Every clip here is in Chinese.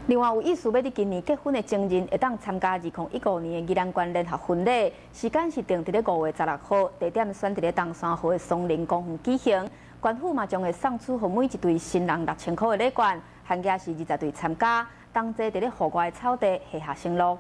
另外有意思要伫今年结婚的情人，会当参加2015年的宜兰县联合婚礼，时间是定伫咧5月16号，地点选伫咧东山河的松林公园举行。县府嘛将会送出予每一对新人6000块的礼券，限价是20对参加，同齐伫咧户外的草地下生路。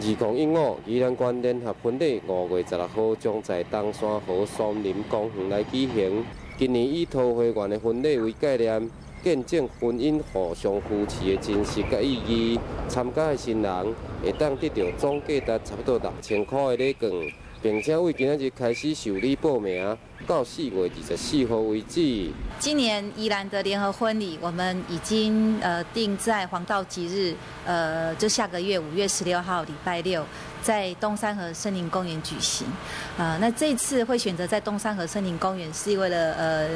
2015宜兰县联合婚礼5月16号将在东山河松林公园来举行。今年以桃花源的婚礼为概念。 见证婚姻互相扶持的真实甲意义，参加的新人会当得到总价值差不多6000块的礼券，并且为今仔日开始受理报名，到4月24号为止。今年宜兰的联合婚礼，我们已经定在黄道吉日，就下个月5月16号礼拜六。 在东山河森林公园举行，那这次会选择在东山河森林公园，是为了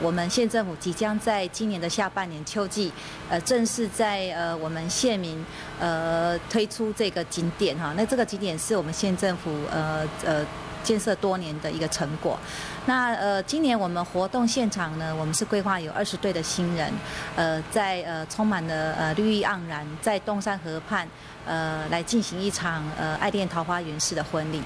我们县政府即将在今年的下半年秋季，正式在我们县民推出这个景点哈。那这个景点是我们县政府建设多年的一个成果。那今年我们活动现场呢，我们是规划有20对的新人，在充满了绿意盎然，在东山河畔。 来进行一场爱恋桃花源式的婚礼。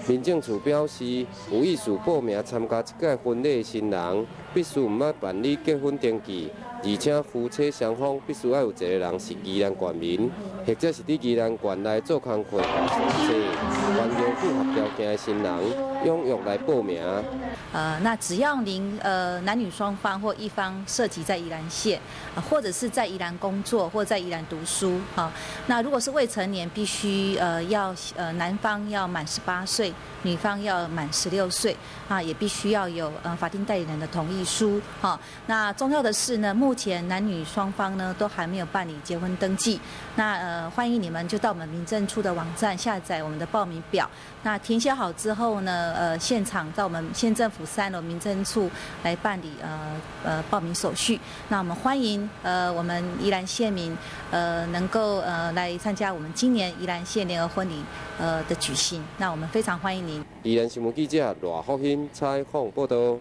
民政处表示，有意思报名参加这届婚礼的新人，必须毋捌办理结婚登记，而且夫妻双方必须要有一个人是宜兰县民，或者是伫宜兰县内做工课或熟悉，完全符合条件的新人，踊跃来报名。那只要您男女双方或一方涉及在宜兰县，或者是在宜兰工作或在宜兰读书啊，那如果是未成年，必须男方要满18岁，女方要满16岁啊，也必须要有法定代理人的同意书哈。那重要的是呢，目前男女双方呢都还没有办理结婚登记，那欢迎你们就到我们民政处的网站下载我们的报名表，那填写好之后呢，现场到我们县政府3楼民政处来办理报名手续。那我们欢迎我们宜兰县民能够来参加我们今年宜兰县联合婚礼的举行，那我们非常欢迎您。宜兰新闻记者赖福兴采访报道。